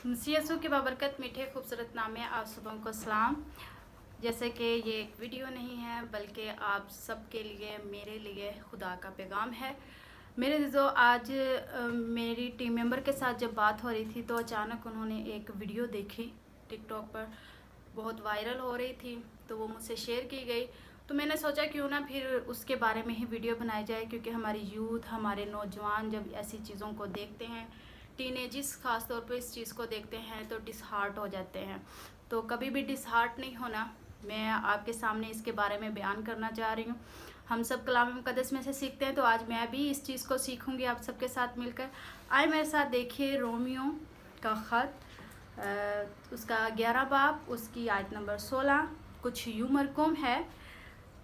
मसीह यीशु की बाबरकत मीठे खूबसूरत नामे आप सबों को सलाम। जैसे कि ये एक वीडियो नहीं है बल्कि आप सबके लिए मेरे लिए खुदा का पैगाम है। मेरे जो आज मेरी टीम मेंबर के साथ जब बात हो रही थी तो अचानक उन्होंने एक वीडियो देखी टिकटॉक पर, बहुत वायरल हो रही थी, तो वो मुझसे शेयर की गई। तो मैंने सोचा क्यों ना फिर उसके बारे में ही वीडियो बनाई जाए, क्योंकि हमारी यूथ, हमारे नौजवान जब ऐसी चीज़ों को देखते हैं, टीनेजर्स ख़ास तौर पे इस चीज़ को देखते हैं तो डिसहार्ट हो जाते हैं। तो कभी भी डिसहार्ट नहीं होना, मैं आपके सामने इसके बारे में बयान करना चाह रही हूँ। हम सब कलाम मुक़द्दस में से सीखते हैं, तो आज मैं भी इस चीज़ को सीखूँगी आप सबके साथ मिलकर। आए मेरे साथ देखिए रोमियो का ख़त, उसका 11 बाब, उसकी आयत नंबर 16 कुछ यूँ मरकूम है।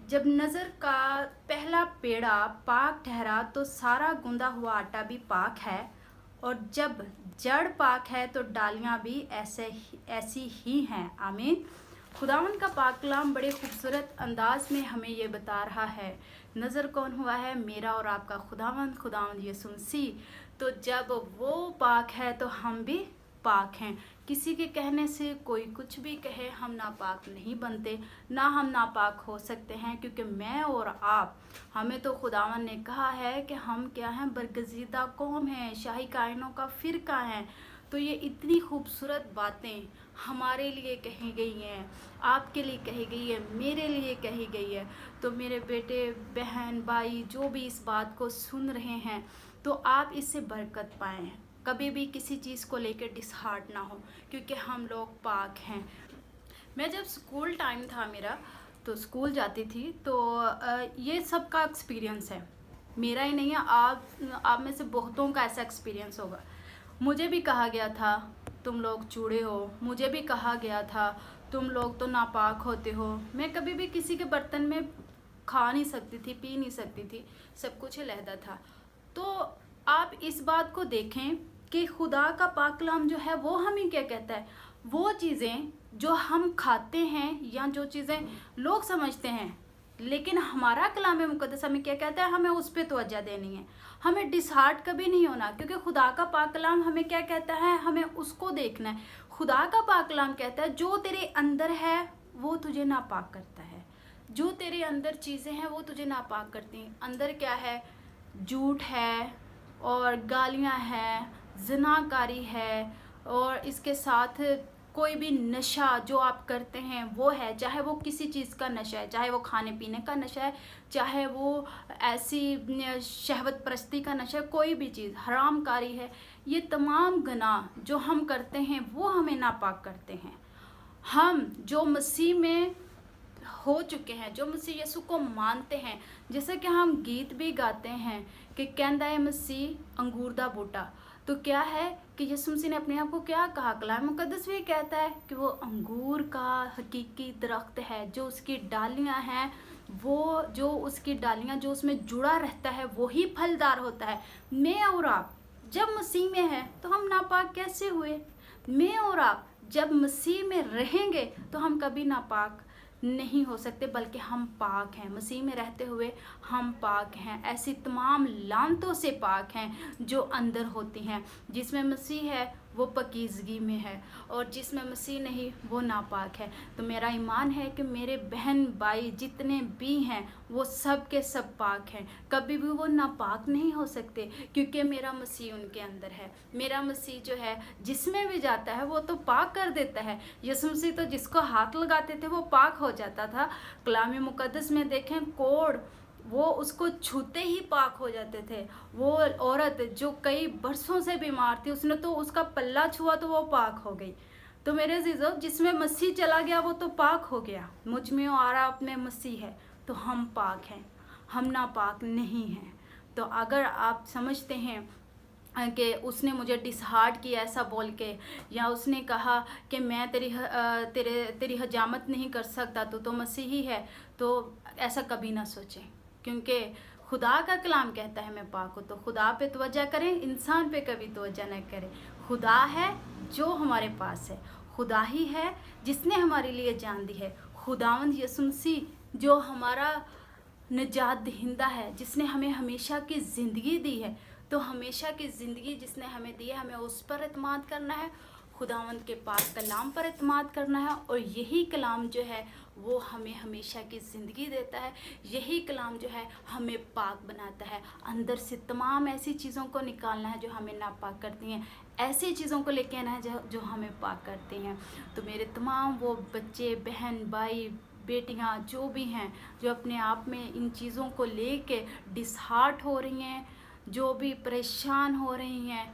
जब नज़र का पहला पेड़ा पाक ठहरा तो सारा गूंदा हुआ आटा भी पाक है, और जब जड़ पाक है तो डालियाँ भी ऐसी ही हैं। आमीन। खुदावन का पाक कलाम बड़े खूबसूरत अंदाज में हमें ये बता रहा है, नज़र कौन हुआ है? मेरा और आपका खुदावंद यीशु मसीह। तो जब वो पाक है तो हम भी पाक हैं। किसी के कहने से कोई कुछ भी कहे, हम नापाक नहीं बनते, ना हम नापाक हो सकते हैं, क्योंकि मैं और आप, हमें तो खुदावन ने कहा है कि हम क्या हैं? बरगज़ीदा कौम हैं, शाही कायनों का फ़िरका हैं। तो ये इतनी खूबसूरत बातें हमारे लिए कही गई हैं, आपके लिए कही गई है, मेरे लिए कही गई है। तो मेरे बेटे, बहन, भाई जो भी इस बात को सुन रहे हैं, तो आप इससे बरकत पाएँ। कभी भी किसी चीज़ को लेकर डिसहार्ट ना हो, क्योंकि हम लोग पाक हैं। मैं जब स्कूल टाइम था मेरा, तो स्कूल जाती थी, तो ये सब का एक्सपीरियंस है, मेरा ही नहीं है, आप में से बहुतों का ऐसा एक्सपीरियंस होगा। मुझे भी कहा गया था तुम लोग चूड़े हो, मुझे भी कहा गया था तुम लोग तो नापाक होते हो। मैं कभी भी किसी के बर्तन में खा नहीं सकती थी, पी नहीं सकती थी, सब कुछ अलहदा था। तो आप इस बात को देखें कि खुदा का पाक कलाम जो है वो हमें क्या कहता है। वो चीज़ें जो हम खाते हैं या जो चीज़ें लोग समझते हैं, लेकिन हमारा कलाम मुक़द्दस हमें क्या कहता है? हमें उस पर तवज्जो देनी है, हमें डिसहार्ट कभी नहीं होना, क्योंकि खुदा का पाक कलाम हमें क्या कहता है? हमें उसको देखना है। खुदा का पाक कलाम कहता है जो तेरे अंदर है वो तुझे नापाक करता है, जो तेरे अंदर चीज़ें हैं वो तुझे नापाक करती हैं। अंदर क्या है? झूठ है, और गालियाँ हैं, ज़िनाकारी है, और इसके साथ कोई भी नशा जो आप करते हैं वो है, चाहे वो किसी चीज़ का नशा है, चाहे वो खाने पीने का नशा है, चाहे वो ऐसी शहवत परस्ती का नशा है, कोई भी चीज़ हरामकारी है। ये तमाम गुनाह जो हम करते हैं वो हमें नापाक करते हैं। हम जो मसीह में हो चुके हैं, जो मसीह यीशु को मानते हैं, जैसे कि हम गीत भी गाते हैं कि कहंदा है मसीह अंगूर दा बूटा, तो क्या है कि यीशु मसीह ने अपने आप को क्या कहा? कलाम मुक़द्दस भी कहता है कि वो अंगूर का हकीकी दरख्त है, जो उसकी डालियां हैं, वो जो उसकी डालियां जो उसमें जुड़ा रहता है वही फलदार होता है। मैं और आप जब मसीह में हैं तो हम नापाक कैसे हुए? मैं और आप जब मसीह में रहेंगे तो हम कभी नापाक नहीं हो सकते, बल्कि हम पाक हैं। मसीह में रहते हुए हम पाक हैं, ऐसी तमाम लानतों से पाक हैं जो अंदर होती हैं। जिसमें मसीह है वो पकीज़गी में है, और जिसमें मसीह नहीं वो नापाक है। तो मेरा ईमान है कि मेरे बहन भाई जितने भी हैं वो सब के सब पाक हैं, कभी भी वो नापाक नहीं हो सकते, क्योंकि मेरा मसीह उनके अंदर है। मेरा मसीह जो है जिसमें भी जाता है वो तो पाक कर देता है। यीशु मसीह तो जिसको हाथ लगाते थे वो पाक हो जाता था। कलाम मुक़द्दस में देखें, कोढ़ वो उसको छूते ही पाक हो जाते थे। वो औरत जो कई बरसों से बीमार थी, उसने तो उसका पल्ला छुआ तो वो पाक हो गई। तो मेरे अज़ीज़ों, जिसमें मसीह चला गया वो तो पाक हो गया। मुझ में और आप में मसीह है तो हम पाक हैं, हम नापाक नहीं हैं। तो अगर आप समझते हैं कि उसने मुझे डिसहार्ट किया ऐसा बोल के, या उसने कहा कि मैं तेरी हजामत नहीं कर सकता, तो मसीही है, तो ऐसा कभी ना सोचें, क्योंकि खुदा का कलाम कहता है मैं पाक हूँ। तो खुदा पे तवज्जो करें, इंसान पे कभी तवज्जो न करें। खुदा है जो हमारे पास है, खुदा ही है जिसने हमारे लिए जान दी है। खुदावंद यीशु मसीह जो हमारा निजात दहिंदा है, जिसने हमें हमेशा की ज़िंदगी दी है, तो हमेशा की ज़िंदगी जिसने हमें दी है, हमें उस पर एतमाद करना है। खुदावंद के पाक कलाम पर एतमाद करना है और यही कलाम जो है वो हमें हमेशा की ज़िंदगी देता है। यही कलाम जो है हमें पाक बनाता है। अंदर से तमाम ऐसी चीज़ों को निकालना है जो हमें नापाक करती हैं, ऐसी चीज़ों को लेके आना है जो हमें पाक करती हैं। तो मेरे तमाम वो बच्चे, बहन, भाई, बेटियां जो भी हैं, जो अपने आप में इन चीज़ों को लेके डिसहार्ट हो रही हैं, जो भी परेशान हो रही हैं,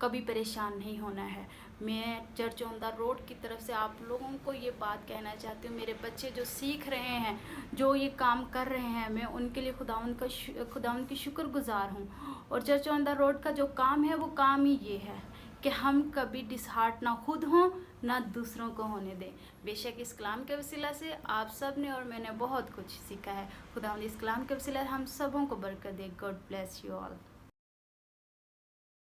कभी परेशान नहीं होना है। मैं चर्च ऑन द रोड की तरफ से आप लोगों को ये बात कहना चाहती हूँ। मेरे बच्चे जो सीख रहे हैं, जो ये काम कर रहे हैं, मैं उनके लिए खुदावंद की शुक्रगुजार हूँ। और चर्च ऑन द रोड का जो काम है वो काम ही ये है कि हम कभी डिसहार्ट ना खुद हों ना दूसरों को होने दें। बेशक इस कलाम के वसीला से आप सब ने और मैंने बहुत कुछ सीखा है। खुदावंद इस कलाम के वसीला हम सबों को बरकत दे। God bless you all.